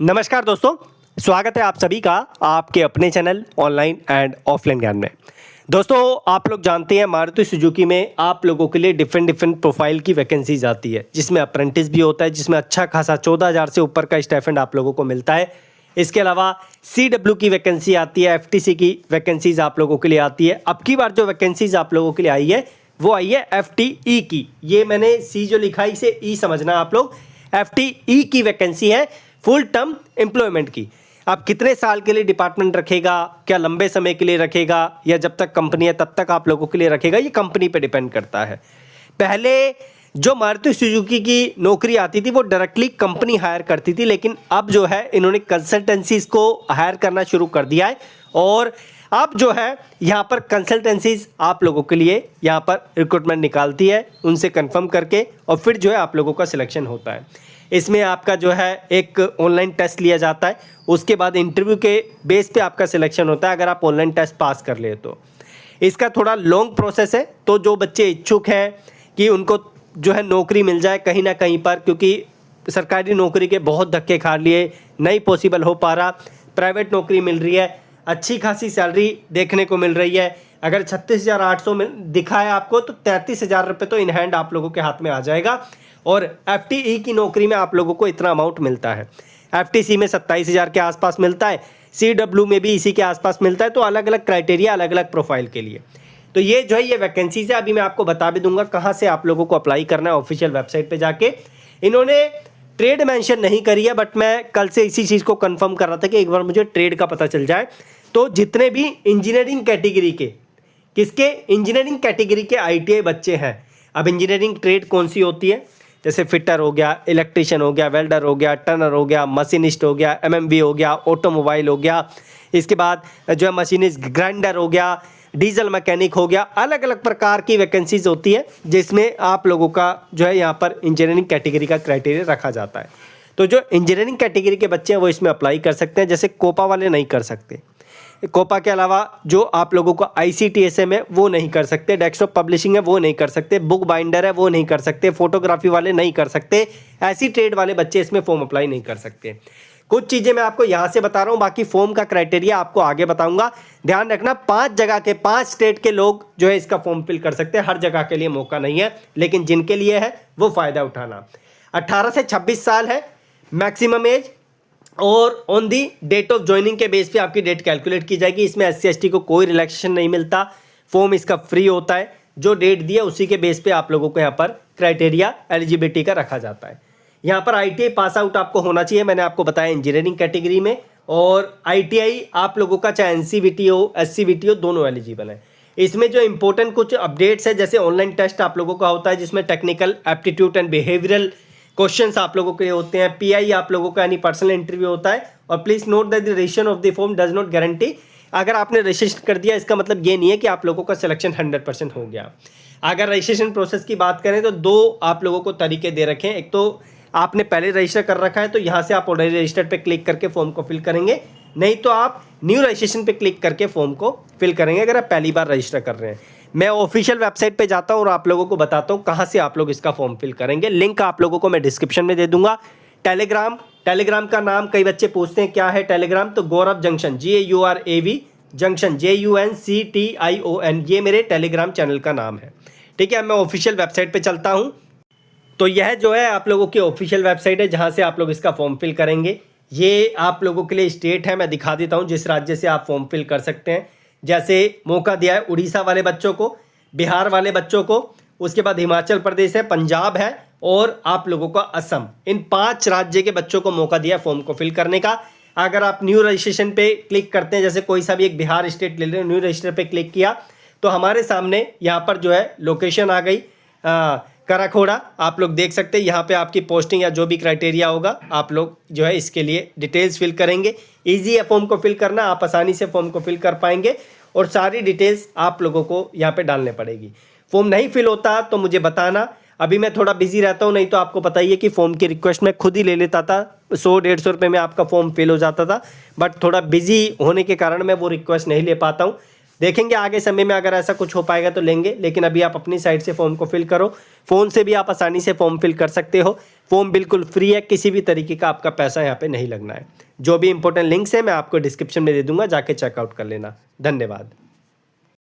नमस्कार दोस्तों, स्वागत है आप सभी का आपके अपने चैनल ऑनलाइन एंड ऑफलाइन ज्ञान में। दोस्तों, आप लोग जानते हैं मारुति सुजुकी में आप लोगों के लिए डिफरेंट प्रोफाइल की वैकेंसीज आती है, जिसमें अप्रेंटिस भी होता है, जिसमें अच्छा खासा 14,000 से ऊपर का स्टाइपेंड आप लोगों को मिलता है। इसके अलावा CW की वैकेंसी आती है, FTC की वैकेंसीज आप लोगों के लिए आती है। अब की बार जो वैकेंसीज आप लोगों के लिए आई है वो आई है FTE की। ये मैंने C जो लिखा है इसे E समझना आप लोग। FTE की वैकेंसी है, फुल टर्म एम्प्लॉयमेंट की। आप कितने साल के लिए डिपार्टमेंट रखेगा, क्या लंबे समय के लिए रखेगा या जब तक कंपनी है तब तक आप लोगों के लिए रखेगा, ये कंपनी पे डिपेंड करता है। पहले जो मारुति सुजुकी की नौकरी आती थी वो डायरेक्टली कंपनी हायर करती थी, लेकिन अब जो है इन्होंने कंसल्टेंसीज को हायर करना शुरू कर दिया है और अब जो है यहाँ पर कंसल्टेंसीज आप लोगों के लिए यहाँ पर रिक्रूटमेंट निकालती है, उनसे कंफर्म करके और फिर जो है आप लोगों का सिलेक्शन होता है। इसमें आपका जो है एक ऑनलाइन टेस्ट लिया जाता है, उसके बाद इंटरव्यू के बेस पे आपका सिलेक्शन होता है अगर आप ऑनलाइन टेस्ट पास कर ले तो। इसका थोड़ा लॉन्ग प्रोसेस है, तो जो बच्चे इच्छुक हैं कि उनको जो है नौकरी मिल जाए कहीं ना कहीं पर, क्योंकि सरकारी नौकरी के बहुत धक्के खा लिए, नहीं पॉसिबल हो पा रहा। प्राइवेट नौकरी मिल रही है, अच्छी खासी सैलरी देखने को मिल रही है। अगर 36,800 दिखा है आपको तो 33,000 रुपये तो इन हैंड आप लोगों के हाथ में आ जाएगा। और FTE की नौकरी में आप लोगों को इतना अमाउंट मिलता है। FTC में 27,000 के आसपास मिलता है, CW में भी इसी के आसपास मिलता है। तो अलग अलग क्राइटेरिया, अलग अलग प्रोफाइल के लिए। तो ये जो है ये वैकेंसीज है। अभी मैं आपको बता भी दूंगा कहाँ से आप लोगों को अप्लाई करना है, ऑफिशियल वेबसाइट पे जाके। इन्होंने ट्रेड मेंशन नहीं करी है, बट मैं कल से इसी चीज़ को कंफर्म कर रहा था कि एक बार मुझे ट्रेड का पता चल जाए। तो जितने भी इंजीनियरिंग कैटेगरी के, किसके इंजीनियरिंग कैटेगरी के ITI बच्चे हैं। अब इंजीनियरिंग ट्रेड कौन सी होती है, जैसे फिटर हो गया, इलेक्ट्रिशियन हो गया, वेल्डर हो गया, टर्नर हो गया, मशीनिस्ट हो गया, MMB हो गया, ऑटोमोबाइल हो गया, इसके बाद जो है मशीनिस्ट ग्राइंडर हो गया, डीजल मैकेनिक हो गया। अलग अलग प्रकार की वैकेंसीज होती है जिसमें आप लोगों का जो है यहाँ पर इंजीनियरिंग कैटेगरी का क्राइटेरिया रखा जाता है। तो जो इंजीनियरिंग कैटेगरी के बच्चे हैं वो इसमें अप्लाई कर सकते हैं, जैसे कोपा वाले नहीं कर सकते। कोपा के अलावा जो आप लोगों को ICTSM है वो नहीं कर सकते, डेस्कटॉप पब्लिशिंग है वो नहीं कर सकते, बुक बाइंडर है वो नहीं कर सकते, फोटोग्राफी वाले नहीं कर सकते। ऐसी ट्रेड वाले बच्चे इसमें फॉर्म अप्लाई नहीं कर सकते। कुछ चीज़ें मैं आपको यहाँ से बता रहा हूँ, बाकी फॉर्म का क्राइटेरिया आपको आगे बताऊंगा। ध्यान रखना, 5 जगह के 5 स्टेट के लोग जो है इसका फॉर्म फिल कर सकते हैं। हर जगह के लिए मौका नहीं है, लेकिन जिनके लिए है वो फ़ायदा उठाना। 18 से 26 साल है मैक्सिमम एज, और on the date of joining के बेस पे आपकी डेट कैलकुलेट की जाएगी। इसमें SC ST को कोई रिलैक्सेशन नहीं मिलता, फॉर्म इसका फ्री होता है। जो डेट दिया उसी के बेस पे आप लोगों को यहाँ पर क्राइटेरिया एलिजिबिलिटी का रखा जाता है। यहाँ पर ITI पास आउट आपको होना चाहिए, मैंने आपको बताया इंजीनियरिंग कैटेगरी में। और ITI आप लोगों का चाहे NCVT हो, SCVT हो, दोनों एलिजिबल है। इसमें जो इंपॉर्टेंट कुछ अपडेट्स है, जैसे ऑनलाइन टेस्ट आप लोगों का होता है जिसमें technical aptitude and behavioural questions आप लोगों के होते हैं। PI आप लोगों का यानी पर्सनल इंटरव्यू होता है। और please note that the registration of the form does not guarantee. अगर आपने रजिस्ट्रेशन कर दिया इसका मतलब ये नहीं है कि आप लोगों का सिलेक्शन 100% हो गया। अगर रजिस्ट्रेशन प्रोसेस की बात करें तो 2 आप लोगों को तरीके दे रखे हैं। एक तो आपने पहले रजिस्टर कर रखा है तो यहाँ से आप ऑलरेडी रजिस्टर्ड पे क्लिक करके फॉर्म को फिल करेंगे, नहीं तो आप न्यू रजिस्ट्रेशन पे क्लिक करके फॉर्म को फिल करेंगे अगर आप पहली बार रजिस्टर कर रहे हैं। मैं ऑफिशियल वेबसाइट पे जाता हूँ और आप लोगों को बताता हूँ कहाँ से आप लोग इसका फॉर्म फिल करेंगे। लिंक आप लोगों को मैं डिस्क्रिप्शन में दे दूंगा। टेलीग्राम का नाम कई बच्चे पूछते हैं क्या है टेलीग्राम, तो गौरव जंक्शन GAURAV जंक्शन JUNCTION, ये मेरे टेलीग्राम चैनल का नाम है। ठीक है, मैं ऑफिशियल वेबसाइट पे चलता हूँ। तो यह जो है आप लोगों की ऑफिशियल वेबसाइट है जहाँ से आप लोग इसका फॉर्म फिल करेंगे। ये आप लोगों के लिए स्टेट है, मैं दिखा देता हूँ जिस राज्य से आप फॉर्म फिल कर सकते हैं। जैसे मौका दिया है उड़ीसा वाले बच्चों को, बिहार वाले बच्चों को, उसके बाद हिमाचल प्रदेश है, पंजाब है और आप लोगों का असम। इन 5 राज्य के बच्चों को मौका दिया फॉर्म को फिल करने का। अगर आप न्यू रजिस्ट्रेशन पे क्लिक करते हैं, जैसे कोई सा भी एक बिहार स्टेट ले लें, न्यू रजिस्टर पे क्लिक किया तो हमारे सामने यहाँ पर जो है लोकेशन आ गई कराखोड़ा। आप लोग देख सकते हैं यहाँ पे आपकी पोस्टिंग या जो भी क्राइटेरिया होगा आप लोग जो है इसके लिए डिटेल्स फिल करेंगे। इजी है फॉर्म को फिल करना, आप आसानी से फॉर्म को फिल कर पाएंगे और सारी डिटेल्स आप लोगों को यहाँ पे डालने पड़ेगी। फॉर्म नहीं फिल होता तो मुझे बताना, अभी मैं थोड़ा बिजी रहता हूँ, नहीं तो आपको पता ही है कि फॉर्म की रिक्वेस्ट मैं खुद ही ले लेता था। 100-150 रुपये में आपका फॉर्म फिल हो जाता था, बट थोड़ा बिजी होने के कारण मैं वो रिक्वेस्ट नहीं ले पाता हूँ। देखेंगे आगे समय में अगर ऐसा कुछ हो पाएगा तो लेंगे, लेकिन अभी आप अपनी साइड से फॉर्म को फिल करो। फ़ोन से भी आप आसानी से फॉर्म फिल कर सकते हो। फॉर्म बिल्कुल फ्री है, किसी भी तरीके का आपका पैसा यहाँ पे नहीं लगना है। जो भी इंपॉर्टेंट लिंक्स है मैं आपको डिस्क्रिप्शन में दे दूंगा, जाके चेकआउट कर लेना। धन्यवाद।